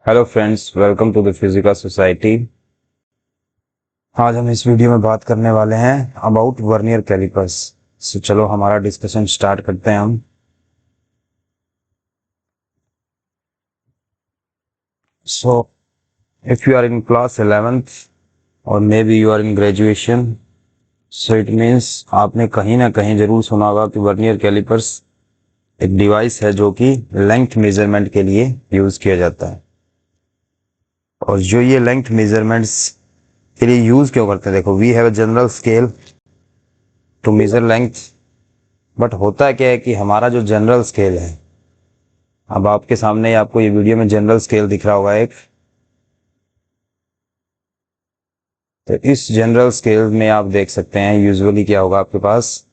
Hello friends, welcome to the physical society. आज हम इस वीडियो में बात करने वाले हैं अबाउट वर्नियर कैलिपर्स। सो चलो हमारा डिस्कशन स्टार्ट करते हैं हम। So if you are in class 11th और maybe you are in graduation, so it means आपने कहीं ना कहीं जरूर सुना होगा कि वर्नियर कैलिपर्स एक डिवाइस है जो कि लेंथ मेजरमेंट के लिए यूज किया जाता है। और जो ये लेंथ मेजरमेंट्स के लिए यूज क्यों करते हैं, देखो we have a general scale to measure length. But होता क्या है कि हमारा जो जनरल स्केल है, अब आपके सामने आपको ये वीडियो में जनरल स्केल दिख रहा होगा एक, तो इस जनरल स्केल में आप देख सकते हैं यूजुअली क्या होगा आपके पास।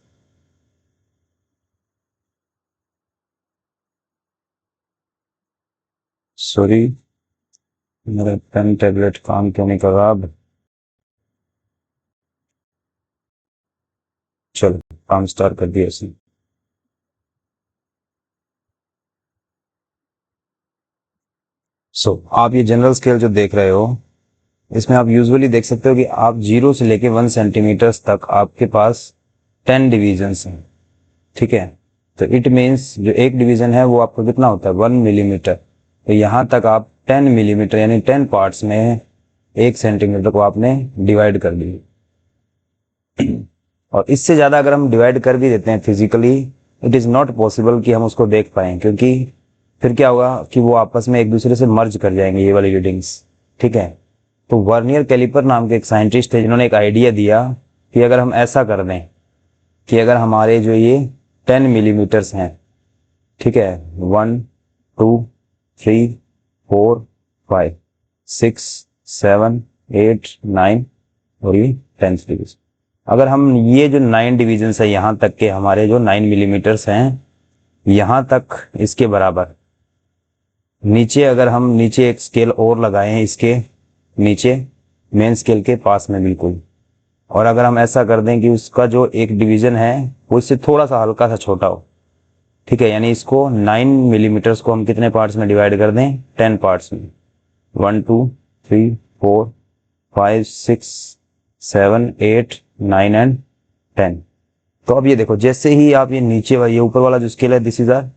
सॉरी, मेरा पेन टैबलेट काम क्यों नहीं कर रहा। अब चलो काम स्टार्ट कर दिया इसने। आप ये जनरल स्केल जो देख रहे हो, इसमें आप यूजुअली देख सकते हो कि आप 0 से लेके 1 सेंटीमीटर तक आपके पास 10 डिविजन्स हैं। ठीक है, तो इट मीन्स जो एक डिवीजन है वो आपका कितना होता है, 1 मिलीमीटर। तो यहाँ तक आप 10 मिलीमीटर यानी 10 पार्ट्स में 1 सेंटीमीटर को आपने डिवाइड कर दिया। और इससे ज़्यादा अगर हम डिवाइड कर भी देते हैं physically, it is not possible कि हम उसको देख पाएँ, क्योंकि फिर क्या होगा कि वो आपस में एक दूसरे से मर्ज कर जाएंगे ये वाली रीडिंग्स। ठीक है, तो वर्नियर कैलिपर नाम के एक साइंटिस्ट थे जिन्होंने एक आइडिया दिया कि अगर हम ऐसा कर दें कि अगर हमारे जो ये 10 मिलीमीटर्स हैं, ठीक है, 1 2 3 4 5 6 7 8 9 और ये 10 डिवीजन, अगर हम ये जो 9 डिवीजन है यहाँ तक के हमारे जो 9 मिलीमीटर्स हैं यहाँ तक इसके बराबर नीचे, अगर हम नीचे एक स्केल और लगाए हैं इसके नीचे मेन स्केल के पास में बिल्कुल, और अगर हम ऐसा कर दें कि उसका जो एक डिवीजन है वो इससे थोड़ा सा हल्का सा छोटा हो, ठीक है, यानी इसको 9 मिलीमीटर्स को हम कितने पार्ट्स में डिवाइड कर दें, 10 पार्ट्स में, 1 2 3 4 5 6 7 8 9 एंड 10। तो अब ये देखो, जैसे ही आप ये नीचे वाला ये ऊपर वाला जो स्केल है, this is our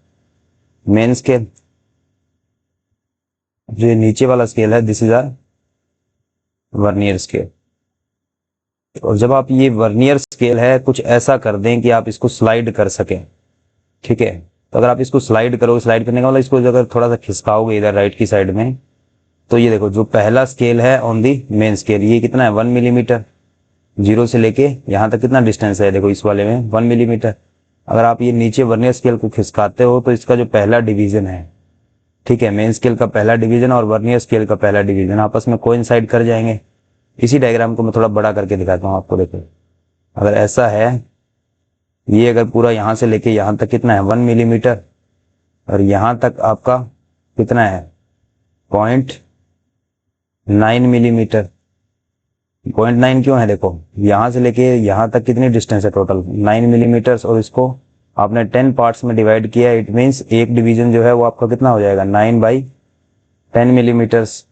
main scale, जो ये नीचे वाला स्केल है this is our vernier scale. और जब आप ये वर्नियर स्केल है कुछ ऐसा कर दें कि आप इसको स्लाइड कर सकें, ठीक है, तो अगर आप इसको स्लाइड करोगे, स्लाइड करने का मतलब इसको अगर थोड़ा सा खिसकाओगे इधर राइट की साइड में, तो ये देखो जो पहला स्केल है ऑन दी मेन स्केल, ये कितना है, 1 मिलीमीटर। 0 से लेके यहाँ तक कितना डिस्टेंस है, देखो इस वाले में 1 मिलीमीटर। अगर आप ये नीचे वर्नियर स्केल को खिसकाते हो तो इसका जो पहला डिवीजन है, ठीक है, मेन स्केल का पहला डिवीजन और वर्नियर स्केल का पहला डिवीजन आपस में कोइंसाइड कर जाएंगे। इसी डायग्राम को मैं थोड़ा बड़ा करके दिखाता हूँ आपको। देखो अगर ऐसा है, ये अगर पूरा यहाँ से लेके यहाँ तक कितना है, 1 मिलीमीटर, और यहाँ तक आपका कितना है, 0.9 मिलीमीटर। 0.9 क्यों है, देखो यहाँ से लेके यहाँ तक कितनी डिस्टेंस है, टोटल 9 मिलीमीटर्स, और इसको आपने 10 पार्ट्स में डिवाइड किया। इट मीन्स एक डिवीजन जो है वो आपका कितना हो जाएगा, 9/10 मिलीमीटर्स।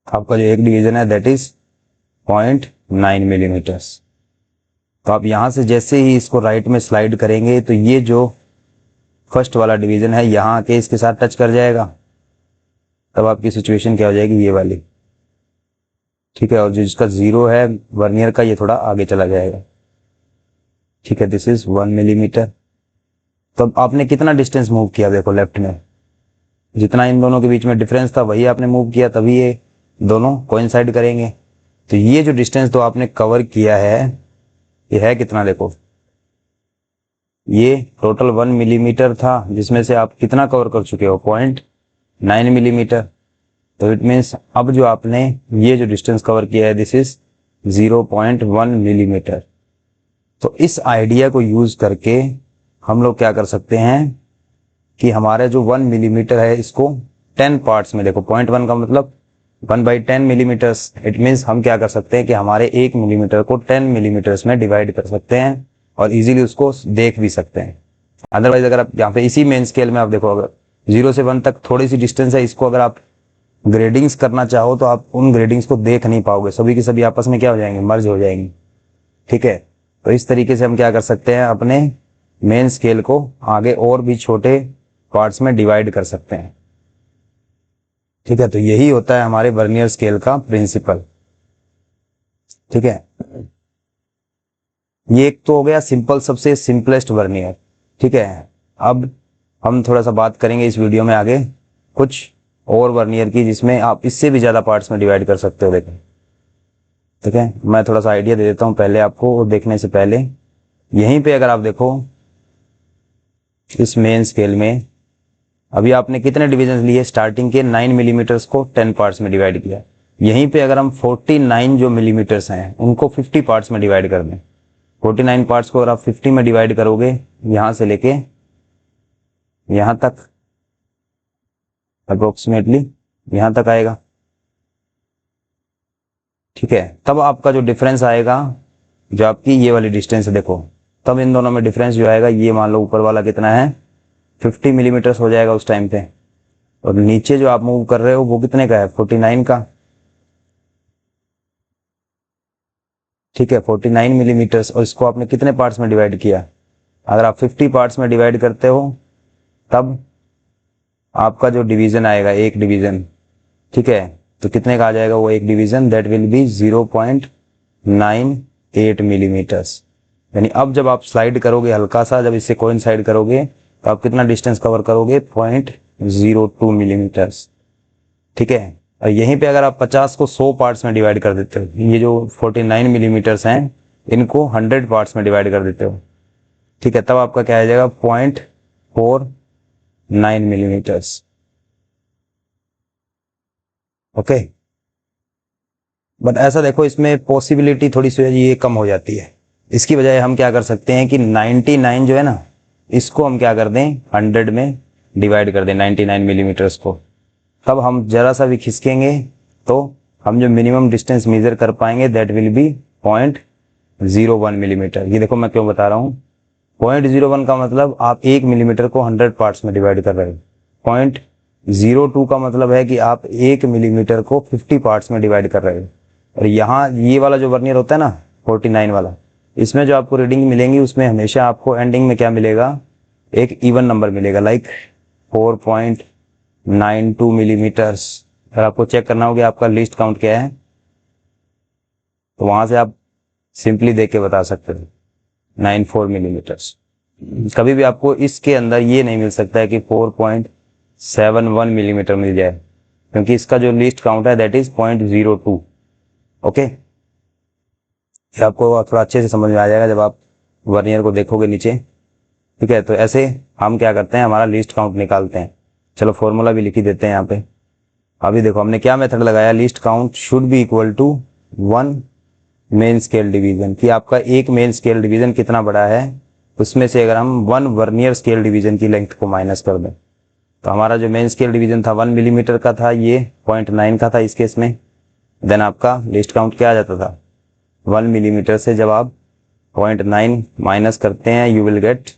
आपका जो एक डिवीजन है दैट इज 0.9 मिलीमीटर्स। तो आप यहां से जैसे ही इसको राइट में स्लाइड करेंगे तो ये जो फर्स्ट वाला डिवीजन है यहाँ आके इसके साथ टच कर जाएगा, तब आपकी सिचुएशन क्या हो जाएगी, ये वाली, ठीक है, और जो जिसका 0 है वर्नियर का, ये थोड़ा आगे चला जाएगा, ठीक है, दिस इज 1 मिलीमीटर। तो अब आपने कितना डिस्टेंस मूव किया, देखो लेफ्ट में जितना इन दोनों के बीच में डिफरेंस था वही आपने मूव किया, तभी ये दोनों कोइंसाइड करेंगे। तो ये जो डिस्टेंस तो आपने कवर किया है ये है कितना, देखो ये टोटल 1 मिलीमीटर था, जिसमें से आप कितना कवर कर चुके हो, 0.9 मिलीमीटर। तो इट मीन्स अब जो आपने ये जो डिस्टेंस कवर किया है दिस इज 0.1 मिलीमीटर। तो इस आइडिया को यूज करके हम लोग क्या कर सकते हैं कि हमारे जो 1 मिलीमीटर है इसको 10 पार्ट्स में, देखो 0.1 का मतलब 1/10 मिलीमीटर्स। इट मीन्स हम क्या कर सकते हैं कि हमारे 1 मिलीमीटर को 10 मिलीमीटर्स में डिवाइड कर सकते हैं और इजीली उसको देख भी सकते हैं। अदरवाइज अगर आप यहाँ पे इसी मेन स्केल में आप देखो, अगर 0 से 1 तक थोड़ी सी डिस्टेंस है, इसको अगर आप ग्रेडिंग्स करना चाहो तो आप उन ग्रेडिंग्स को देख नहीं पाओगे, सभी की सभी आपस में क्या हो जाएंगे, मर्ज हो जाएंगी। ठीक है, तो इस तरीके से हम क्या कर सकते हैं, अपने मेन स्केल को आगे और भी छोटे पार्ट्स में डिवाइड कर सकते हैं। ठीक है, तो यही होता है हमारे वर्नियर स्केल का प्रिंसिपल। ठीक है, ये एक तो हो गया सिंपल, सबसे सिंपलेस्ट वर्नियर। ठीक है, अब हम थोड़ा सा बात करेंगे इस वीडियो में आगे कुछ और वर्नियर की, जिसमें आप इससे भी ज्यादा पार्ट्स में डिवाइड कर सकते हो। देखें, ठीक है, मैं थोड़ा सा आइडिया दे देता हूं पहले आपको, और देखने से पहले यहीं पे अगर आप देखो इस मेन स्केल में, अभी आपने कितने डिविजन लिए, स्टार्टिंग के 9 मिलीमीटर्स को 10 पार्ट्स में डिवाइड किया। यहीं पे अगर हम 49 जो मिलीमीटर्स हैं उनको 50 पार्ट्स में डिवाइड कर दें, 49 पार्ट्स को अगर आप 50 में डिवाइड करोगे, यहां से लेके यहां तक अप्रोक्सीमेटली यहां तक आएगा। ठीक है, तब आपका जो डिफरेंस आएगा, जो आपकी ये वाली डिस्टेंस है देखो, तब इन दोनों में डिफरेंस जो आएगा, ये मान लो ऊपर वाला कितना है 50 मिलीमीटर्स हो जाएगा उस टाइम पे, और नीचे जो आप मूव कर रहे हो वो कितने का है, 49 का। ठीक है, 49 मिलीमीटर्स, और इसको आपने कितने पार्ट्स में डिवाइड किया, अगर आप 50 पार्ट्स में डिवाइड करते हो तब आपका जो डिवीजन आएगा, एक डिवीजन, ठीक है, तो कितने का आ जाएगा वो एक division, that will be 0.98 millimetres. यानी अब जब आप स्लाइड करोगे हल्का सा, जब इससे कोइंसाइड करोगे तो आप कितना डिस्टेंस कवर करोगे, 0.02 मिलीमीटर्स। ठीक है, और यहीं पे अगर आप 50 को 100 पार्ट्स में डिवाइड कर देते हो, ये जो 49 मिलीमीटर्स हैं इनको 100 पार्ट्स में डिवाइड कर देते हो, ठीक है, तब आपका क्या आ जाएगा, 0.49 मिलीमीटर्स। ओके, बट ऐसा देखो, इसमें पॉसिबिलिटी थोड़ी सी ये कम हो जाती है। इसकी बजाय हम क्या कर सकते हैं कि 99 जो है ना, इसको हम क्या कर दें, 100 में डिवाइड कर दें 99 मिलीमीटर्स को, तब हम जरा सा भी खिसकेंगे तो हम जो मिनिमम डिस्टेंस मेजर कर पाएंगे दैट विल बी 0.01 मिलीमीटर। ये देखो मैं क्यों बता रहा हूँ, 0.01 का मतलब आप 1 मिलीमीटर को 100 पार्ट्स में डिवाइड कर रहे हो, 0.02 का मतलब है कि आप 1 मिलीमीटर को 50 पार्ट्स में डिवाइड कर रहे हो। और यहाँ ये वाला जो वर्नियर होता है ना 49 वाला, इसमें जो आपको रीडिंग मिलेंगी उसमें हमेशा आपको एंडिंग में क्या मिलेगा, एक इवन नंबर मिलेगा, लाइक 4.92 मिलीमीटर्स। अगर आपको चेक करना हो कि आपका लीस्ट काउंट क्या है, तो वहां से आप सिंपली देख के बता सकते हो 94 मिलीमीटर्स। कभी भी आपको इसके अंदर ये नहीं मिल सकता है कि 4.71 मिलीमीटर मिल जाए, क्योंकि इसका जो लीस्ट काउंट है दैट इज 0.02। ओके, ये आपको थोड़ा अच्छे से समझ में आ जाएगा जब आप वर्नियर को देखोगे नीचे। ठीक है, तो ऐसे हम क्या करते हैं, हमारा लीस्ट काउंट निकालते हैं। चलो फॉर्मूला भी लिख ही देते हैं यहाँ पे। अभी देखो हमने क्या मेथड लगाया, least count should be equal to 1 main scale division, कि आपका एक मेन स्केल डिवीजन कितना बड़ा है, उसमें से अगर हम 1 वर्नियर स्केल डिवीजन की लेंथ को माइनस कर दें, तो हमारा जो मेन स्केल डिवीजन था 1 मिलीमीटर का था, ये 0.9 का था इस केस में, देन आपका लिस्ट काउंट क्या आ जाता था, 1 मिलीमीटर से जब आप 0.9 माइनस करते हैं यू विल गेट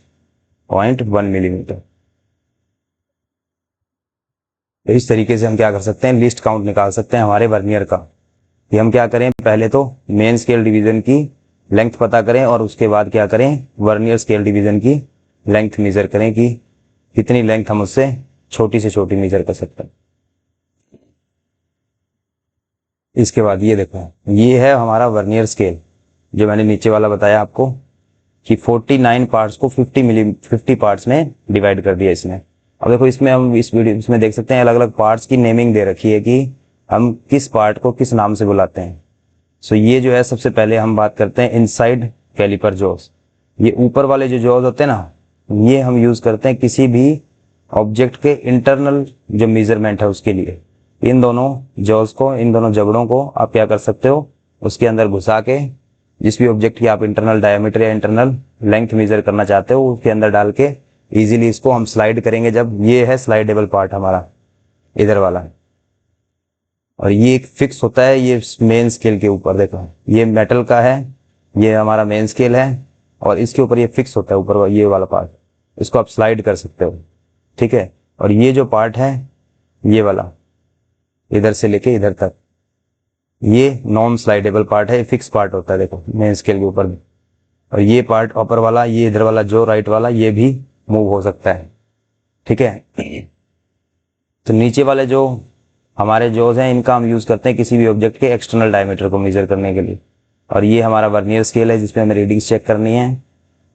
0.1 मिलीमीटर। तो इस तरीके से हम क्या कर सकते हैं, लिस्ट काउंट निकाल सकते हैं हमारे वर्नियर का। कि हम क्या करें, पहले तो मेन स्केल डिवीजन की लेंथ पता करें, और उसके बाद क्या करें, वर्नियर स्केल डिवीजन की लेंथ मेजर करें कि कितनी लेंथ हम उससे छोटी से छोटी मेजर कर सकते हैं। इसके बाद ये देखो, ये है हमारा वर्नियर स्केल, जो मैंने नीचे वाला बताया आपको कि 49 पार्ट्स को 50 पार्ट्स में डिवाइड कर दिया इसने। अब देखो इसमें हम इस वीडियो इसमें देख सकते हैं अलग अलग पार्ट्स की नेमिंग दे रखी है कि हम किस पार्ट को किस नाम से बुलाते हैं। सो ये जो है, सबसे पहले हम बात करते हैं इनसाइड कैलिपर जॉस। ये ऊपर वाले जो जॉस होते हैं ना, ये हम यूज करते हैं किसी भी ऑब्जेक्ट के इंटरनल जो मेजरमेंट है उसके लिए। इन दोनों जॉस को, इन दोनों जबड़ों को आप क्या कर सकते हो, उसके अंदर घुसा के जिस भी ऑब्जेक्ट की आप इंटरनल डायमीटर या इंटरनल लेंथ मेजर करना चाहते हो उसके अंदर डाल के इजीली इसको हम स्लाइड करेंगे। जब ये है स्लाइडेबल पार्ट हमारा इधर वाला, और ये एक फिक्स होता है ये मेन स्केल के ऊपर। देखो ये मेटल का है, ये हमारा मेन स्केल है, और इसके ऊपर ये फिक्स होता है ऊपर ये वाला पार्ट, इसको आप स्लाइड कर सकते हो। ठीक है, और ये जो पार्ट है ये वाला इधर से लेके इधर तक, ये नॉन स्लाइडेबल पार्ट है, फिक्स पार्ट होता है देखो मेन स्केल के ऊपर। और ये पार्ट अपर वाला, ये इधर वाला जो राइट वाला, ये भी मूव हो सकता है, ठीक है। तो नीचे वाले जो हमारे जोज हैं इनका हम यूज करते हैं किसी भी ऑब्जेक्ट के एक्सटर्नल डायमीटर को मेजर करने के लिए। और ये हमारा वर्नियर स्केल है जिसमें हमें रीडिंग्स चेक करनी है।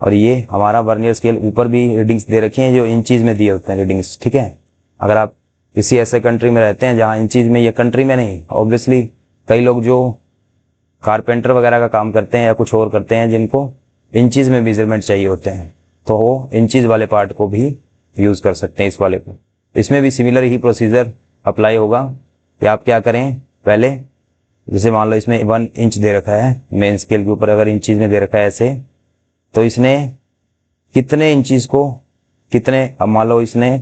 और ये हमारा वर्नियर स्केल ऊपर भी रीडिंग्स दे रखी हैं जो इंचीज में दिए होते हैं रीडिंग्स, ठीक है। अगर आप किसी ऐसे कंट्री में रहते हैं जहाँ इंचीज में, ये कंट्री में नहीं ऑब्वियसली, कई लोग जो कारपेंटर वगैरह का काम करते हैं या कुछ और करते हैं जिनको इंचीज में मेजरमेंट चाहिए होते हैं, तो वो इंचीज वाले पार्ट को भी यूज कर सकते हैं इस वाले को। इसमें भी सिमिलर ही प्रोसीजर अप्लाई होगा कि आप क्या करें, पहले जैसे मान लो इसमें 1 इंच दे रखा है मेन स्केल के ऊपर, अगर इंचीज में दे रखा है ऐसे, तो इसने कितने इंचीज को कितने, अब मान लो इसने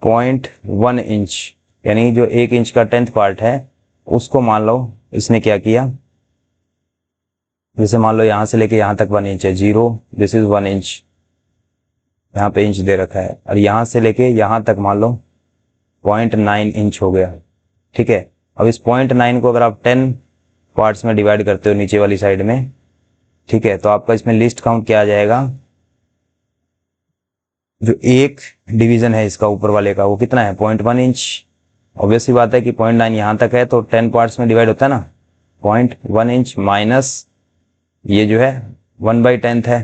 0.1 इंच यानी जो 1 इंच का 10th पार्ट है उसको मान लो इसने क्या किया, जैसे मान लो यहां से लेके यहां तक 1 इंच है, 0 दिस इज 1 इंच, यहाँ पे इंच दे रखा है, और यहां से लेके यहां तक मान लो 0.9 इंच हो गया, ठीक है। अब इस 0.9 को अगर आप 10 पार्ट्स में डिवाइड करते हो नीचे वाली साइड में, ठीक है, तो आपका इसमें लिस्ट काउंट क्या आ जाएगा, जो एक डिवीजन है इसका ऊपर वाले का वो कितना है 0.1 इंच। ऑब्वियसली बात है कि 0.9 यहाँ तक है तो 10 पार्ट्स में डिवाइड होता है ना, 0.1 इंच माइनस ये जो है 1/10 है,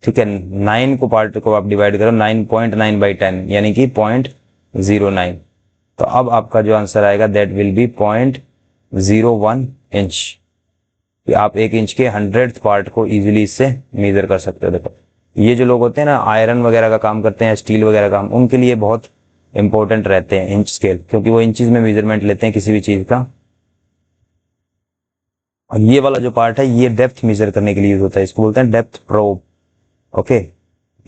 ठीक है। 9 को पार्ट को आप डिवाइड करो 9.9/10 यानी कि 0.09, तो अब आपका जो आंसर आएगा दैट विल बी 0.01 इंच। आप 1 इंच के 100th पार्ट को इजीली इससे मेजर कर सकते हो। देखो ये जो लोग होते हैं ना आयरन वगैरह का काम करते हैं, स्टील वगैरह काम, उनके लिए बहुत इंपॉर्टेंट रहते हैं इंच स्केल, क्योंकि वो इंचीज में मेजरमेंट लेते हैं किसी भी चीज का। और ये वाला जो पार्ट है ये डेप्थ मेजर करने के लिए यूज होता है, इसको बोलते हैं डेप्थ प्रोब। ओके,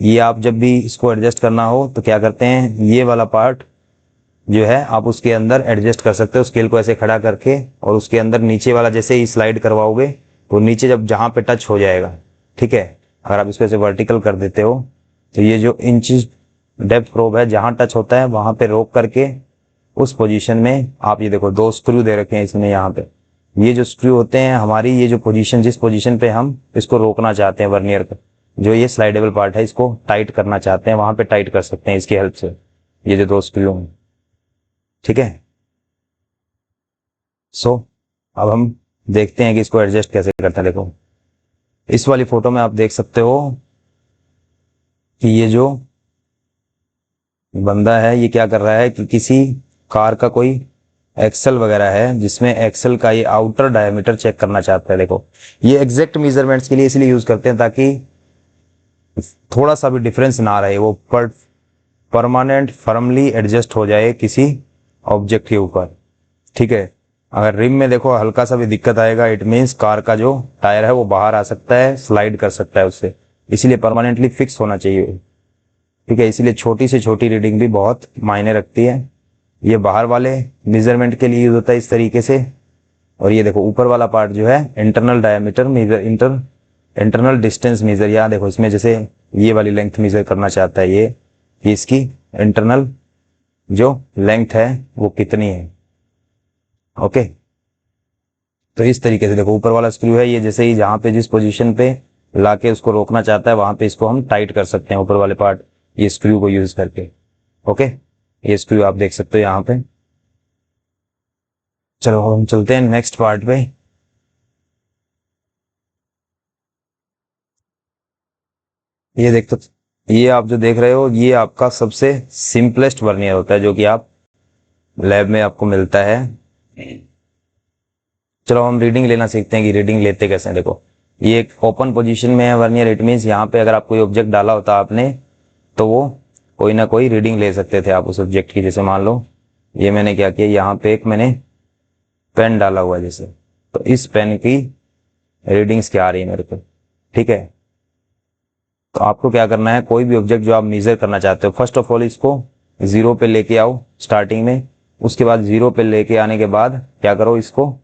ये आप जब भी इसको एडजस्ट करना हो तो क्या करते हैं, ये वाला पार्ट जो है आप उसके अंदर एडजस्ट कर सकते हो स्केल को ऐसे खड़ा करके, और उसके अंदर नीचे वाला जैसे ही स्लाइड करवाओगे तो नीचे जब जहां पे टच हो जाएगा, ठीक है, अगर आप इसको ऐसे वर्टिकल कर देते हो तो ये जो इंचेस डेप्थ प्रोब है जहां टच होता है वहां पे रोक करके उस पोजीशन में आप, ये देखो 2 स्क्रू दे रखे हैं इसमें, यहाँ पे ये जो स्क्रू होते हैं हमारी, ये जो पोजीशन जिस पोजीशन पे हम इसको रोकना चाहते हैं वर्नियर का, जो ये स्लाइडेबल पार्ट है इसको टाइट करना चाहते हैं वहां पे टाइट कर सकते हैं इसकी हेल्प से, ये जो 2 स्क्रू हैं, ठीक है। सो अब हम देखते हैं कि इसको एडजस्ट कैसे करते हैं। देखो इस वाली फोटो में आप देख सकते हो कि ये जो बंदा है ये क्या कर रहा है कि किसी कार का कोई एक्सल वगैरह है जिसमें एक्सल का ये आउटर डायमीटर चेक करना चाहता है। देखो ये एग्जैक्ट मेजरमेंट्स के लिए इसलिए यूज करते हैं ताकि थोड़ा सा भी डिफरेंस ना रहे, वो परमानेंट फर्मली एडजस्ट हो जाए किसी ऑब्जेक्ट के ऊपर, ठीक है। अगर रिम में देखो हल्का सा भी दिक्कत आएगा, इट मीन्स कार का जो टायर है वो बाहर आ सकता है, स्लाइड कर सकता है उससे, इसीलिए परमानेंटली फिक्स होना चाहिए, ठीक है। इसीलिए छोटी से छोटी रीडिंग भी बहुत मायने रखती है। ये बाहर वाले मेजरमेंट के लिए यूज होता है इस तरीके से। और ये देखो ऊपर वाला पार्ट जो है internal diameter measure, internal distance measure, यहाँ देखो इसमें जैसे ये वाली लेंथ मेजर करना चाहता है ये इसकी इंटरनल जो लेंथ है वो कितनी है। ओके, तो इस तरीके से देखो ऊपर वाला स्क्रू है, ये जैसे ही जहां पे जिस पोजीशन पे लाके उसको रोकना चाहता है वहां पे इसको हम टाइट कर सकते हैं ऊपर वाले पार्ट, ये स्क्रू को यूज करके। ओके, ये स्क्रू आप देख सकते हो यहाँ पे। चलो हम चलते हैं नेक्स्ट पार्ट पे। ये देख तो, ये आप जो देख रहे हो ये आपका सबसे सिंपलेस्ट वर्नियर होता है जो कि आप लैब में आपको मिलता है। चलो हम रीडिंग लेना सीखते हैं कि रीडिंग लेते कैसे हैं। देखो ये एक ओपन पोजीशन में है वर्नियर, इट मीन्स यहाँ पे अगर आप कोई ऑब्जेक्ट डाला होता आपने तो वो कोई ना कोई रीडिंग ले सकते थे आप उस ऑब्जेक्ट की। जैसे मान लो ये मैंने क्या किया, यहाँ पे एक मैंने पेन डाला हुआ है जैसे, तो इस पेन की रीडिंग्स क्या आ रही है मेरे को, ठीक है। तो आपको क्या करना है, कोई भी ऑब्जेक्ट जो आप मेजर करना चाहते हो फर्स्ट ऑफ ऑल इसको 0 पे लेके आओ स्टार्टिंग में, उसके बाद 0 पे लेके आने के बाद क्या करो, इसको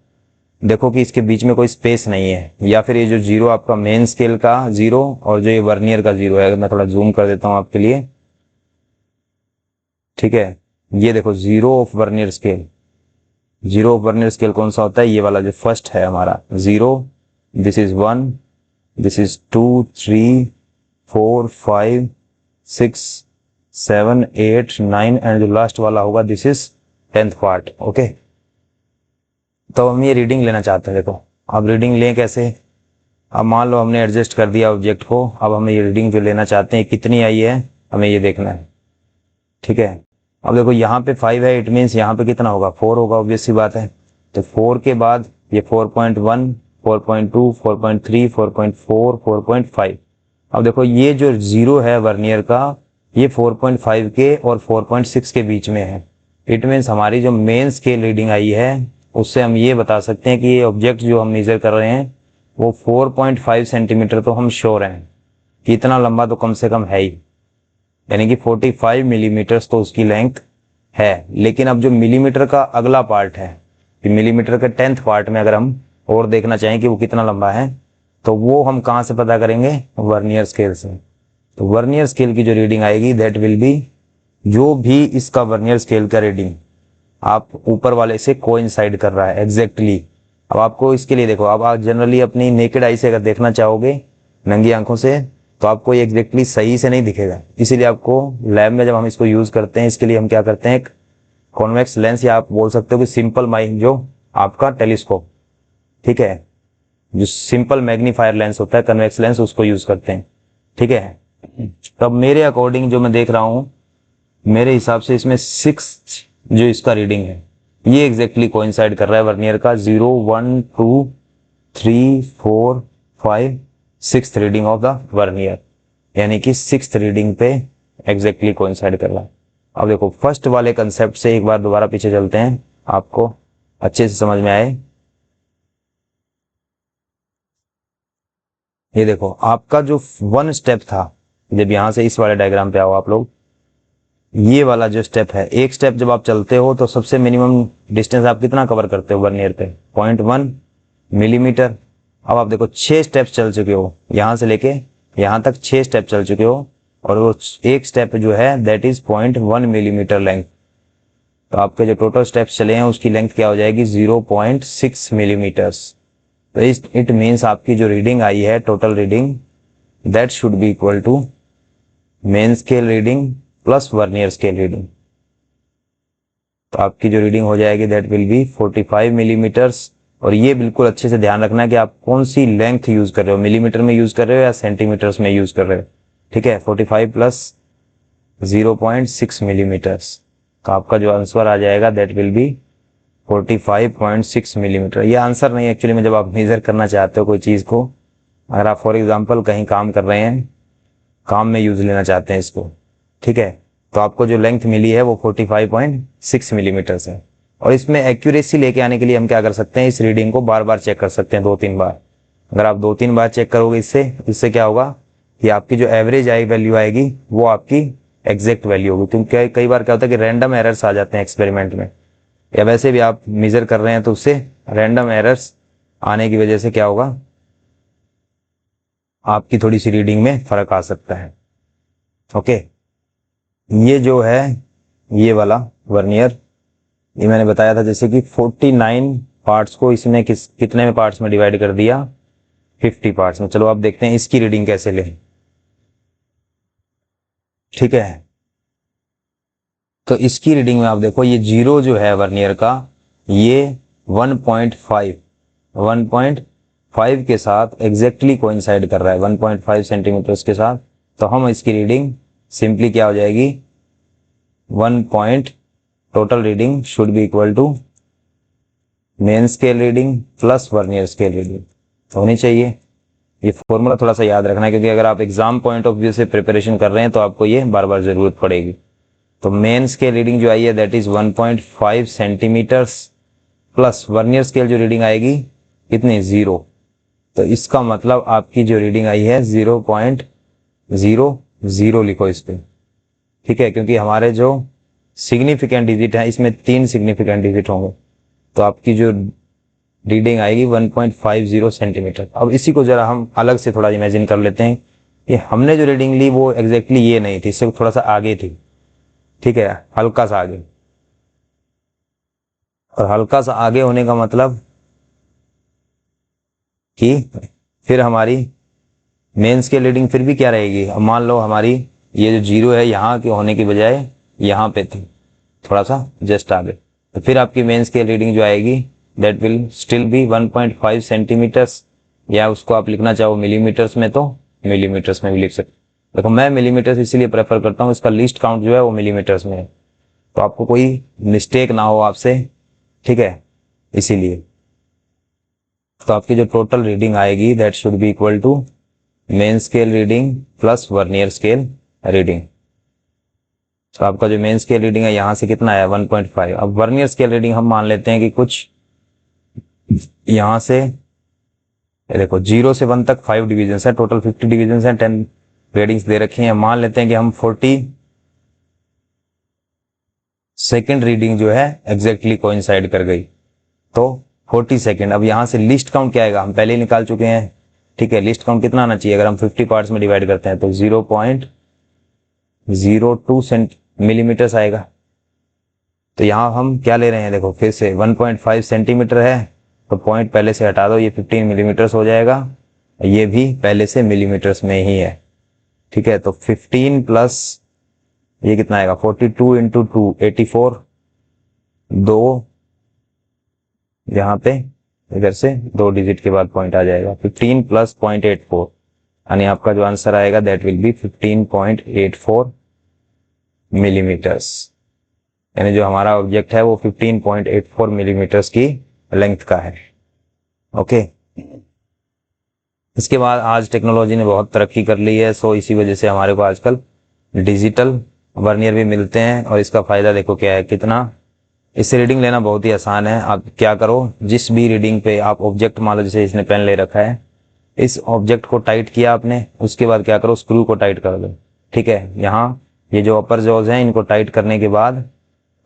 देखो कि इसके बीच में कोई स्पेस नहीं है, या फिर ये जो 0 आपका मेन स्केल का 0 और जो ये वर्नियर का 0 है, मैं थोड़ा जूम कर देता हूं आपके लिए, ठीक है, ये देखो zero of vernier scale, zero of vernier scale कौन सा होता है, ये वाला जो फर्स्ट है हमारा zero, this is 1, this is 2 3 4 5 6 7 8 9 and जो लास्ट वाला होगा this is 10th part. Okay, तो हम ये रीडिंग लेना चाहते हैं। देखो अब रीडिंग लें कैसे, अब मान लो हमने एडजस्ट कर दिया ऑब्जेक्ट को, अब हमें ये रीडिंग जो लेना चाहते हैं कितनी आई है हमें ये देखना है। ठीक है, अब देखो यहाँ पे 5 है, इट मीन्स यहाँ पे कितना होगा 4 होगा, ऑब्वियस सी बात है। तो 4 के बाद ये 4.1 4.2 4.3 4.4 4.5। अब देखो ये जो जीरो है वर्नियर का ये 4.5 के और 4.6 के बीच में है। इट मीन्स हमारी जो मेन स्केल रीडिंग आई है उससे हम ये बता सकते हैं कि ये ऑब्जेक्ट जो हम मेजर कर रहे हैं वो 4.5 सेंटीमीटर तो हम श्योर हैं कि इतना लंबा तो कम से कम है ही, यानी कि 45 मिलीमीटर तो उसकी लेंथ है। लेकिन अब जो मिलीमीटर का अगला पार्ट है कि मिलीमीटर के 10th पार्ट में अगर हम और देखना चाहें कि वो कितना लंबा है तो वो हम कहाँ से पता करेंगे, वर्नियर स्केल से। तो वर्नियर स्केल की जो रीडिंग आएगी दैट विल बी, जो भी इसका वर्नियर स्केल का रीडिंग आप ऊपर वाले से कोइंसाइड कर रहा है एग्जैक्टली। अब आपको इसके लिए देखो, अब आप जनरली अपनी नेकेड आई से अगर देखना चाहोगे नंगी आंखों से तो आपको ये एग्जैक्टली सही से नहीं दिखेगा। इसीलिए आपको लैब में जब हम इसको यूज करते हैं इसके लिए हम क्या करते हैं, एक कॉन्वेक्स लेंस या आप बोल सकते हो कि सिंपल माइक जो आपका टेलीस्कोप, ठीक है, जो सिंपल मैग्नीफायर लेंस होता है कन्वेक्स लेंस, उसको यूज करते हैं। ठीक है, तब मेरे अकॉर्डिंग जो मैं देख रहा हूं मेरे हिसाब से इसमें 6 जो इसका रीडिंग है ये एग्जैक्टली कोइंसाइड कर रहा है वर्नियर का 0 1 2 3 4 5 6th reading of the vernier, यानी कि 6th रीडिंग पे एग्जैक्टली कोइंसाइड कर रहा है। अब देखो फर्स्ट वाले कंसेप्ट से एक बार दोबारा पीछे चलते हैं, आपको अच्छे से समझ में आए। ये देखो आपका जो 1 स्टेप था, जब यहां से इस वाले डायग्राम पे आओ आप लोग, ये वाला जो स्टेप है, एक स्टेप जब आप चलते हो तो सबसे मिनिमम डिस्टेंस आप कितना कवर करते हो वर्नियर पे, 0.1 मिलीमीटर। अब आप देखो 6 स्टेप्स चल चुके हो, यहां से लेके यहां तक 6 स्टेप चल चुके हो और वो एक स्टेप जो है दैट इज 0.1 मिलीमीटर लेंथ। तो आपके जो टोटल स्टेप्स चले हैं उसकी लेंथ क्या हो जाएगी 0.6 मिलीमीटर्स। तो इट मीन्स आपकी जो रीडिंग आई है total reading that should be equal to main scale reading plus vernier scale reading. तो आपकी जो रीडिंग हो जाएगी दैट विल बी 45 मिलीमीटर्स। और ये बिल्कुल अच्छे से ध्यान रखना है कि आप कौन सी लेंथ यूज कर रहे हो, मिलीमीटर में यूज कर रहे हो या सेंटीमीटर्स में यूज कर रहे हो। ठीक है, 45 प्लस 0.6 मिलीमीटर्स, तो आपका जो आंसर आ जाएगा दैट विल बी 45.6 मिलीमीटर। ये आंसर नहीं एक्चुअली में, जब आप मेजर करना चाहते हो कोई चीज को, अगर आप फॉर एग्जाम्पल कहीं काम कर रहे हैं, काम में यूज लेना चाहते हैं इसको, ठीक है, तो आपको जो लेंथ मिली है वो 45.6 मिलीमीटर है। और इसमें एक्यूरेसी लेके आने के लिए हम क्या कर सकते हैं, इस रीडिंग को बार बार चेक कर सकते हैं 2-3 बार। अगर आप 2-3 बार चेक करोगे इससे क्या होगा कि आपकी जो एवरेज वैल्यू आएगी वो आपकी एग्जैक्ट वैल्यू होगी। क्योंकि कई बार क्या होता है कि रैंडम एरर्स आ जाते हैं एक्सपेरिमेंट में, या वैसे भी आप मेजर कर रहे हैं तो उससे रैंडम एरर्स आने की वजह से क्या होगा, आपकी थोड़ी सी रीडिंग में फर्क आ सकता है। ओके, ये जो है ये वाला वर्नियर, ये मैंने बताया था जैसे कि 49 पार्ट्स को इसने कितने में पार्ट्स में डिवाइड कर दिया, 50 पार्ट्स में। चलो आप देखते हैं इसकी रीडिंग कैसे लें। ठीक है, तो इसकी रीडिंग में आप देखो ये जीरो जो है वर्नियर का ये 1.5 के साथ एग्जैक्टली कोइंसाइड कर रहा है 1.5 सेंटीमीटर्स के साथ। तो हम इसकी रीडिंग सिंपली क्या हो जाएगी, 1 total reading should be equal to main scale reading plus vernier scale reading होनी चाहिए। ये फॉर्मूला थोड़ा सा याद रखना है क्योंकि अगर आप एग्जाम पॉइंट ऑफ व्यू से प्रिपरेशन कर रहे हैं तो आपको ये बार बार जरूरत पड़ेगी। तो मेन स्केल रीडिंग जो आई है that is 1.5 centimetres plus vernier scale जो रीडिंग आएगी कितनी, 0। तो इसका मतलब आपकी जो रीडिंग आई है 0.00 लिखो इस पे। ठीक है, क्योंकि हमारे जो सिग्निफिकेंट डिजिट है इसमें 3 सिग्निफिकेंट डिजिट होंगे, तो आपकी जो रीडिंग आएगी 1.50 सेंटीमीटर। अब इसी को जरा हम अलग से थोड़ा इमेजिन कर लेते हैं कि हमने जो रीडिंग ली वो एग्जैक्टली ये नहीं थी, इससे थोड़ा सा आगे थी। ठीक है, हल्का सा आगे। और हल्का सा आगे होने का मतलब कि फिर हमारी मेन स्केल रीडिंग फिर भी क्या रहेगी। अब मान लो हमारी ये जो जीरो है यहाँ के होने की बजाय यहाँ पे थी, थोड़ा सा जस्ट आगे, तो फिर आपकी मेन स्केल रीडिंग जो आएगी that will still be 1.5 centimetres, या उसको आप लिखना चाहो मिलीमीटर्स में तो मिलीमीटर्स में भी लिख सकते। देखो मैं मिलीमीटर्स इसीलिए प्रेफर करता हूँ, इसका लीस्ट काउंट जो है वो मिलीमीटर्स में है, तो आपको कोई मिस्टेक ना हो आपसे, ठीक है, इसीलिए। तो आपकी जो टोटल रीडिंग आएगी that should be equal to main scale reading plus vernier scale reading. तो आपका जो मेन स्केल रीडिंग है यहाँ से कितना है 1.5। अब वर्नियर स्केल रीडिंग हम मान लेते हैं कि कुछ यहाँ से देखो 0 से 1 तक 5 डिविजन है, टोटल 50 डिविजन है, 10 रीडिंग्स दे रखी हैं। मान लेते हैं कि हम 40 सेकेंड रीडिंग जो है एग्जैक्टली कोइंसाइड कर गई, तो 40 सेकेंड। अब यहाँ से लिस्ट काउंट क्या आएगा, हम पहले ही निकाल चुके हैं, ठीक है। लिस्ट काउंट कितना आना चाहिए, अगर हम 50 पार्ट्स में डिवाइड करते हैं तो 0.02 मिलीमीटर्स आएगा। तो यहाँ हम क्या ले रहे हैं, देखो फिर से 1.5 सेंटीमीटर है, तो पॉइंट पहले से हटा दो, ये 15 मिलीमीटर्स हो जाएगा, ये भी पहले से मिलीमीटर्स में ही है, ठीक है। तो 15 प्लस ये कितना आएगा 42 इंटू 2 84, दो यहाँ पे इधर से 2 डिजिट के बाद पॉइंट आ जाएगा, 15 प्लस 0.84, यानी आपका जो आंसर आएगा दैट विल बी 15.84 मिलीमीटर्स। यानी जो हमारा ऑब्जेक्ट है वो 15.84 मिलीमीटर्स की लेंथ का है। ओके, इसके बाद आज टेक्नोलॉजी ने बहुत तरक्की कर ली है, सो इसी वजह से हमारे को आजकल डिजिटल वर्नियर भी मिलते हैं। और इसका फायदा देखो क्या है, कितना इससे रीडिंग लेना बहुत ही आसान है। आप क्या करो, जिस भी रीडिंग पे आप ऑब्जेक्ट मान लो, जैसे इसने पेन ले रखा है, इस ऑब्जेक्ट को टाइट किया आपने, उसके बाद क्या करो स्क्रू को टाइट कर दो, ठीक है। यहाँ ये जो अपर जॉज हैं इनको टाइट करने के बाद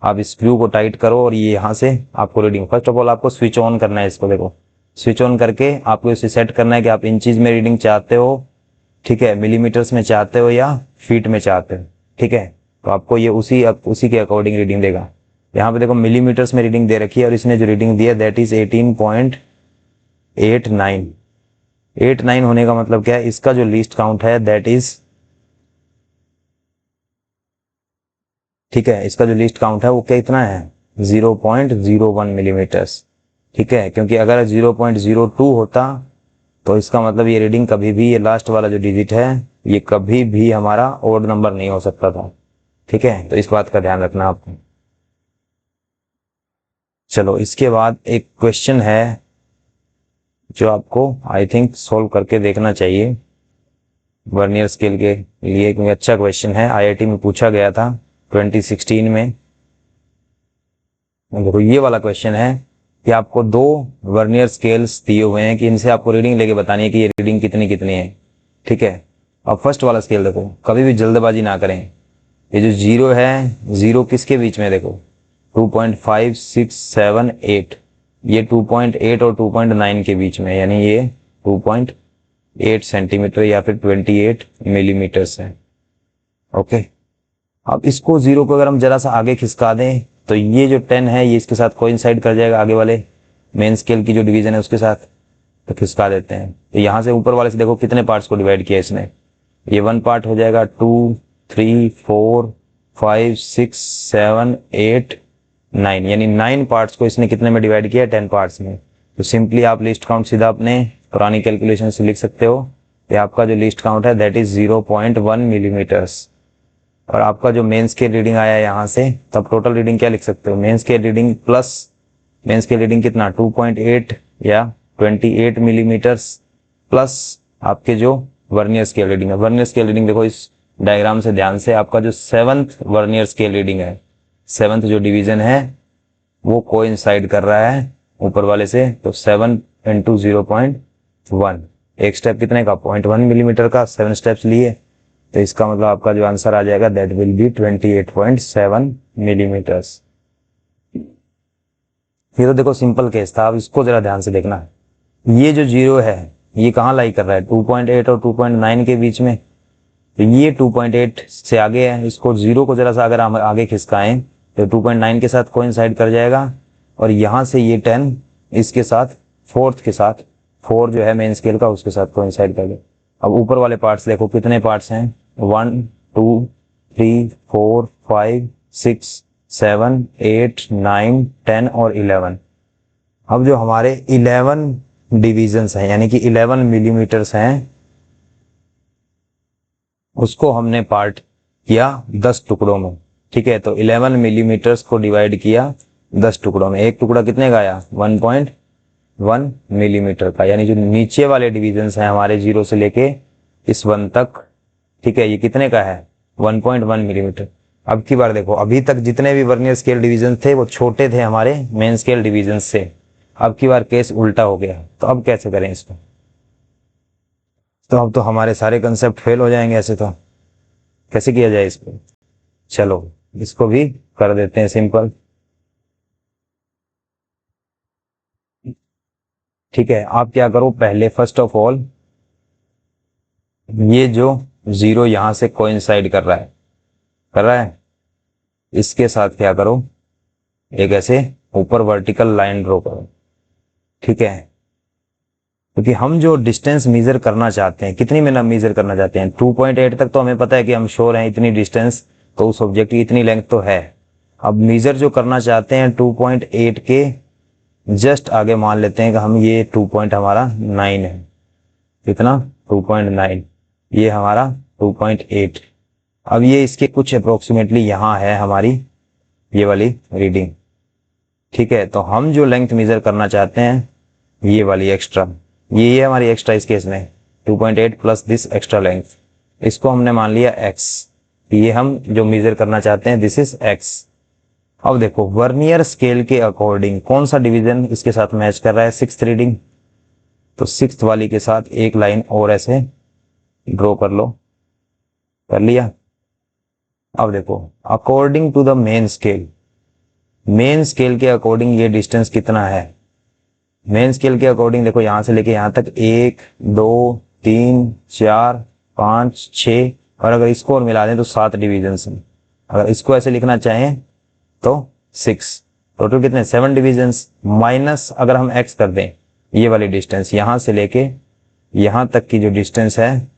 आप स्क्रू को टाइट करो, और ये यहाँ से आपको रीडिंग, फर्स्ट ऑफ ऑल आपको स्विच ऑन करना है इसको, देखो स्विच ऑन करके आपको इसे सेट करना है कि आप इंचीज में रीडिंग चाहते हो, ठीक है, मिलीमीटर्स में चाहते हो या फीट में चाहते हो, ठीक है। तो आपको ये उसी के अकॉर्डिंग रीडिंग देगा। यहाँ पे देखो मिलीमीटर्स में रीडिंग दे रखी है, और इसने जो रीडिंग दी है दैट इज 18.89 होने का मतलब क्या है, इसका जो लीस्ट काउंट है दैट इज, ठीक है, इसका जो लीस्ट काउंट है वो क्या इतना है 0.01 मिलीमीटर्स, ठीक है। क्योंकि अगर 0.02 होता तो इसका मतलब ये रीडिंग कभी भी, ये लास्ट वाला जो डिजिट है ये कभी भी हमारा ओड नंबर नहीं हो सकता था, ठीक है। तो इस बात का ध्यान रखना आपको। चलो इसके बाद एक क्वेश्चन है जो आपको आई थिंक सोल्व करके देखना चाहिए वर्नियर स्केल के लिए, क्योंकि अच्छा क्वेश्चन है, आईआईटी में पूछा गया था 2016 में। देखो ये वाला क्वेश्चन है कि आपको दो वर्नियर स्केल्स दिए हुए हैं कि इनसे आपको रीडिंग लेके बतानी है कि ये रीडिंग कितनी कितनी है, ठीक है। अब फर्स्ट वाला स्केल देखो, कभी भी जल्दबाजी ना करें। ये जो जीरो है, जीरो किसके बीच में, देखो 2.5 6 7 8, ये 2.8 और 2.9 के बीच में, यानी ये 2.8 सेंटीमीटर या फिर 28 मिलीमीटर्स है। ओके, अब इसको जीरो को अगर हम जरा सा आगे खिसका दें तो ये जो 10 है ये इसके साथ कोइंसाइड कर जाएगा, आगे वाले मेन स्केल की जो डिवीजन है उसके साथ, तो खिसका देते हैं। तो यहाँ से ऊपर वाले से देखो कितने पार्ट्स को डिवाइड किया इसने, ये 1 पार्ट हो जाएगा, 2 3 4 5 6 7 8 9, यानी 9 पार्ट्स को इसने कितने में डिवाइड किया 10 पार्ट्स में। तो सिंपली आप लिस्ट काउंट सीधा अपने पुरानी कैलकुलेशन से लिख सकते हो, ये आपका जो लिस्ट काउंट है दैट इज 0.1 मिलीमीटर्स। और आपका जो मेन स्केल रीडिंग आया है यहाँ से, तब टोटल रीडिंग क्या लिख सकते हो, main scale reading plus main scale reading कितना 2.8 या 28 मिलीमीटर्स, प्लस आपके जो वर्नियर स्केल रीडिंग है। वर्नियर स्केल रीडिंग देखो इस डायग्राम से ध्यान से, आपका जो 7th वर्नियर स्केल रीडिंग है, 7th जो डिवीजन है वो कोइंसाइड कर रहा है ऊपर वाले से, तो 7 इंटू 0.1, एक स्टेप कितने का 0.1 मिलीमीटर का, 7 स्टेप्स लिए, तो इसका मतलब आपका जो आंसर आ जाएगा दैट विल बी 28.7 मिलीमीटर्स। ये तो देखो सिंपल केस था, अब इसको जरा ध्यान से देखना। ये जो जीरो है ये कहाँ लाई कर रहा है 2.8 और 2.9 के बीच में, तो ये 2.8 से आगे है, इसको 0 को जरा सा अगर हम आगे खिसकाएं तो 2.9 के साथ कोइंसाइड कर जाएगा, और यहाँ से ये 10 इसके साथ फोर्थ के साथ, 4 जो है मेन स्केल का उसके साथ कोइंसाइड कर जाएगा। अब ऊपर वाले पार्ट्स देखो कितने पार्ट्स हैं, 1 2 3 4 5 6 7 8 9 10 और 11। अब जो हमारे 11 डिविजन्स हैं यानी कि 11 मिलीमीटर्स हैं, उसको हमने पार्ट किया 10 टुकड़ों में। ठीक है, तो 11 मिलीमीटर्स को डिवाइड किया 10 टुकड़ों में। एक टुकड़ा कितने का आया, 1.1 मिलीमीटर का, यानी जो नीचे वाले डिविजन्स हैं हमारे 0 से लेके इस 1 तक, ठीक है, ये कितने का है, 1.1 मिलीमीटर। अब की बार देखो, अभी तक जितने भी वर्नियर स्केल डिवीजन थे वो छोटे थे हमारे मेन स्केल डिवीजन से, अब की बार केस उल्टा हो गया। तो अब कैसे करें इसको, तो अब तो हमारे सारे कंसेप्ट फेल हो जाएंगे ऐसे। तो कैसे किया जाए इसको, चलो इसको भी कर देते हैं सिंपल। ठीक है, आप क्या करो, पहले फर्स्ट ऑफ ऑल ये जो 0 यहां से कोइंसाइड कर रहा है, इसके साथ क्या करो, एक ऐसे ऊपर वर्टिकल लाइन ड्रॉ करो। ठीक है, क्योंकि हम जो डिस्टेंस मेजर करना चाहते हैं, कितनी में मेजर करना चाहते हैं, 2.8 तक तो हमें पता है कि हम श्योर हैं इतनी डिस्टेंस, तो उस ऑब्जेक्ट की इतनी लेंथ तो है। अब मेजर जो करना चाहते हैं 2.8 के जस्ट आगे मान लेते हैं कि हम ये 2 पॉइंट हमारा 9 है, कितना 2.9, ये हमारा 2.8। अब ये इसके कुछ अप्रोक्सीमेटली यहाँ है हमारी ये वाली रीडिंग। ठीक है, तो हम जो लेंथ मेजर करना चाहते हैं ये वाली एक्स्ट्रा, ये हमारी एक्स्ट्रा इस केस में 2.8 प्लस दिस एक्स्ट्रा लेंथ, इसको हमने मान लिया x, ये हम जो मेजर करना चाहते हैं दिस इज x। अब देखो वर्नियर स्केल के अकॉर्डिंग कौन सा डिवीजन इसके साथ मैच कर रहा है, 6th रीडिंग, तो 6th वाली के साथ एक लाइन और ऐसे ड्रॉ कर लो, कर लिया। अब देखो according to the main scale के अकॉर्डिंग ये डिस्टेंस कितना है, मेन स्केल के अकॉर्डिंग देखो यहां से लेके यहां तक 1 2 3 4 5 6, और अगर इसको और मिला दें तो 7 डिवीजन हैं। अगर इसको ऐसे लिखना चाहें तो 6, टोटल कितने 7 डिवीजन्स, माइनस अगर हम x कर दें ये वाली डिस्टेंस यहां से लेके यहां तक की जो डिस्टेंस है,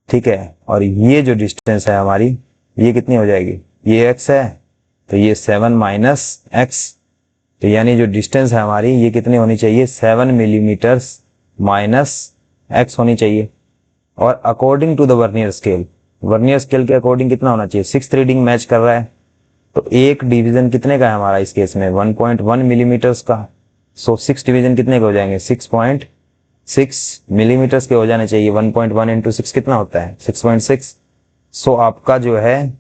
ठीक है, और ये जो डिस्टेंस है हमारी ये कितनी हो जाएगी, ये x है, तो ये 7 माइनस x, तो यानी जो डिस्टेंस है हमारी ये कितनी होनी चाहिए, 7 मिलीमीटर्स माइनस x होनी चाहिए। और according to the vernier scale के अकॉर्डिंग कितना होना चाहिए, 6th रीडिंग मैच कर रहा है, तो एक डिवीजन कितने का है हमारा इस केस में 1.1 मिलीमीटर्स का, सो 6 डिवीजन कितने के हो जाएंगे, 6.6 मिलीमीटर्स के हो जाने चाहिए। 1.1 इंटू 6 कितना होता है, 6.6। सो आपका जो है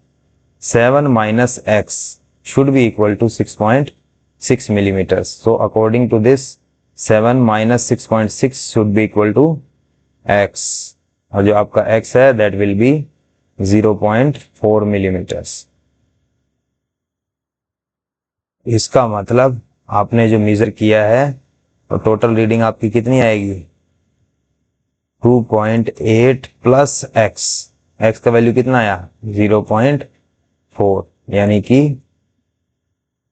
7 minus x should be equal to 6.6 millimetres. So according to this 7 minus 6.6 should be equal to x, और जो आपका x है दैट विल बी 0.4 मिलीमीटर्स। इसका मतलब आपने जो मेजर किया है तो टोटल रीडिंग आपकी कितनी आएगी, 2.8 प्लस x का वैल्यू कितना आया 0.4, यानी कि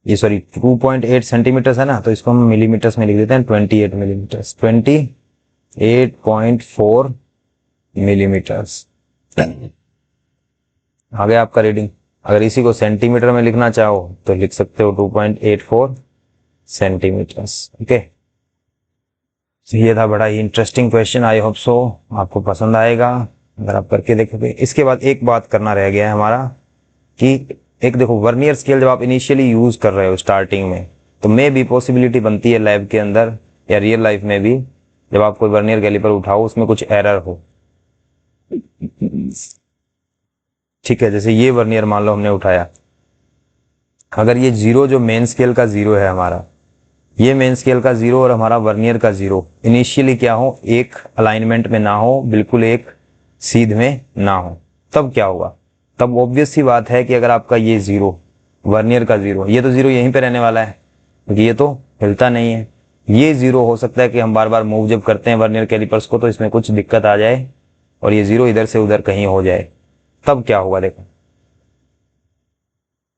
ये 2.8 सेंटीमीटर्स है ना, तो इसको हम मिलीमीटर्स में लिख देते हैं 28 मिलीमीटर्स, 28.4 मिलीमीटर्स आ गया आपका रीडिंग। अगर इसी को सेंटीमीटर में लिखना चाहो तो लिख सकते हो 2.84 सेंटीमीटर्स। ओके, ये था बड़ा ही interesting question, I hope so आपको पसंद आएगा अगर आप करके देखोगे। इसके बाद एक बात करना रह गया है हमारा कि एक देखो वर्नियर स्केल जब आप इनिशियली यूज कर रहे हो स्टार्टिंग में, तो मे भी पॉसिबिलिटी बनती है लैब के अंदर या रियल लाइफ में भी, जब आप कोई वर्नियर कैलिपर उठाओ उसमें कुछ एरर हो। ठीक है, जैसे ये वर्नियर मान लो हमने उठाया, अगर ये 0 जो मेन स्केल का 0 है हमारा, ये मेन स्केल का 0 और हमारा वर्नियर का 0 इनिशियली क्या हो, एक अलाइनमेंट में ना हो, बिल्कुल एक सीध में ना हो, तब क्या होगा, तब ऑब्वियस सी बात है कि अगर आपका ये 0 वर्नियर का 0, ये तो 0 यहीं पे रहने वाला है क्योंकि ये तो हिलता नहीं है, ये 0 हो सकता है कि हम बार बार मूव जब करते हैं वर्नियर कैलिपर्स को तो इसमें कुछ दिक्कत आ जाए, और ये 0 इधर से उधर कहीं हो जाए, तब क्या होगा देखो।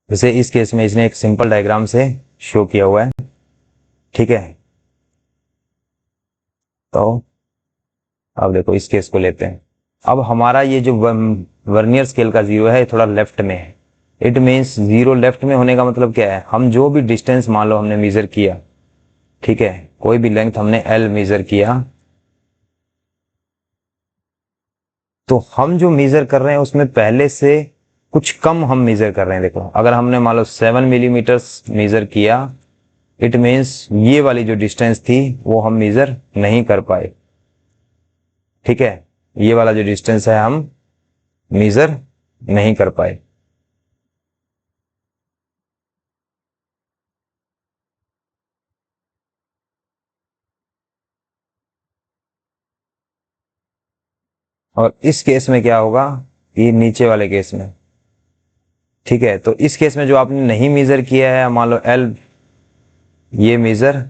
जैसे इस केस में इसने एक सिंपल डायग्राम से शो किया हुआ है, ठीक है। तो अब देखो इस केस को लेते हैं। अब हमारा ये जो वर्नियर स्केल का 0 है थोड़ा लेफ्ट में है। इट मीन्स 0 लेफ्ट में होने का मतलब क्या है, हम जो भी डिस्टेंस मान लो हमने मेजर किया, ठीक है, कोई भी लेंथ हमने L मेजर किया, तो हम जो मेजर कर रहे हैं उसमें पहले से कुछ कम हम मेजर कर रहे हैं। देखो अगर हमने मान लो 7 मिलीमीटर मेजर किया, इट मीन्स ये वाली जो डिस्टेंस थी वो हम मेजर नहीं कर पाए, ठीक है, ये वाला जो डिस्टेंस है हम मेजर नहीं कर पाए। और इस केस में क्या होगा, ये नीचे वाले केस में, ठीक है। तो इस केस में जो आपने नहीं मेजर किया है, मान लो L ये मेजर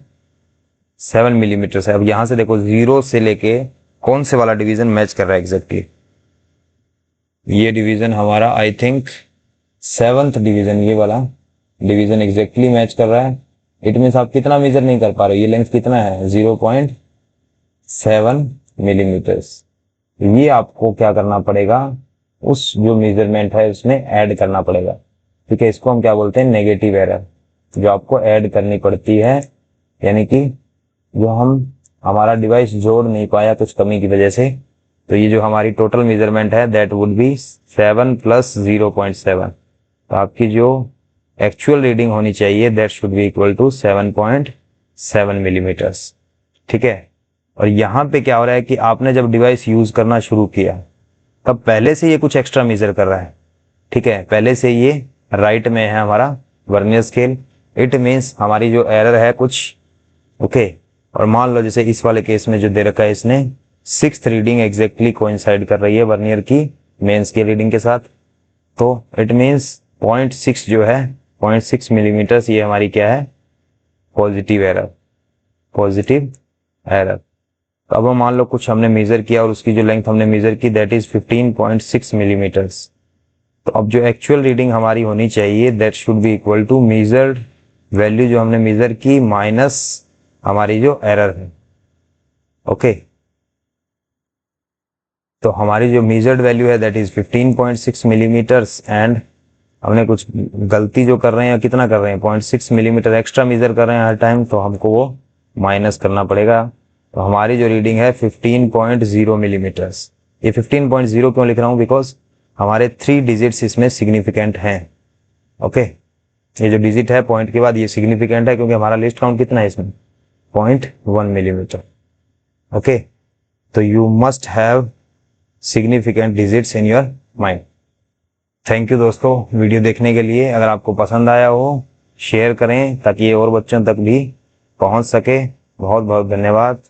7 मिलीमीटर है। अब यहां से देखो 0 से लेके कौन से वाला डिवीजन मैच कर रहा है एग्जैक्टली, ये डिवीजन हमारा आई थिंक 7th डिवीजन, ये वाला डिवीजन एग्जैक्टली मैच कर रहा है। इट मीन्स आप कितना मेजर नहीं कर पा रहे हो, ये लेंथ कितना है 0.7 मिलीमीटर्स। ये आपको क्या करना पड़ेगा, उस जो मेजरमेंट है उसमें ऐड करना पड़ेगा, ठीक है। इसको हम क्या बोलते हैं, नेगेटिव एरर, जो आपको ऐड करनी पड़ती है, यानी कि जो हमारा डिवाइस जोड़ नहीं पाया कुछ कमी की वजह से, तो ये जो हमारी टोटल मेजरमेंट है दैट वुड बी 7 + 0.7। तो आपकी जो एक्चुअल रीडिंग होनी चाहिए that should be equal to 7.7 millimetres, ठीक है। और यहाँ पे क्या हो रहा है कि आपने जब डिवाइस यूज करना शुरू किया तब पहले से ये कुछ एक्स्ट्रा मेजर कर रहा है, ठीक है, पहले से ये राइट में है हमारा वर्नियर स्केल। इट मीन्स हमारी जो एरर है कुछ, ओके। और मान लो जैसे इस वाले केस में जो दे रखा है इसने 6th रीडिंग एग्जैक्टली कोइंसाइड कर रही है वर्नियर की मेन स्केल रीडिंग के साथ, तो इट मीन्स 0.6 जो है 0.6 मिलीमीटर्स, ये हमारी क्या है, पॉजिटिव एरर, पॉजिटिव एरर। तो अब मान लो कुछ हमने मेजर किया और उसकी जो लेंथ हमने मेजर की दैट इज 15.6 मिलीमीटर्स। तो अब जो एक्चुअल रीडिंग हमारी होनी चाहिए that should be equal to measured value जो हमने मेजर की माइनस हमारी जो एरर है, ओके। तो हमारी जो मेजर्ड वैल्यू है दैट इज 15.6 मिलीमीटर्स एंड हमने कुछ गलती जो कर रहे हैं, कितना कर रहे हैं, 0.6 मिलीमीटर एक्स्ट्रा मेजर कर रहे हैं हर टाइम, तो हमको वो माइनस करना पड़ेगा। तो हमारी जो रीडिंग है 15.0 मिलीमीटर्स। ये 15.0 क्यों लिख रहा हूं, बिकॉज हमारे 3 डिजिट्स इसमें सिग्निफिकेंट हैं, ओके। ये जो डिजिट है पॉइंट के बाद ये सिग्निफिकेंट है क्योंकि हमारा लिस्ट काउंट कितना है इसमें 0.1 मिलीमीटर, ओके। तो you must have significant digits in your mind. Thank you दोस्तों वीडियो देखने के लिए। अगर आपको पसंद आया हो शेयर करें ताकि ये और बच्चों तक भी पहुंच सके। बहुत बहुत धन्यवाद।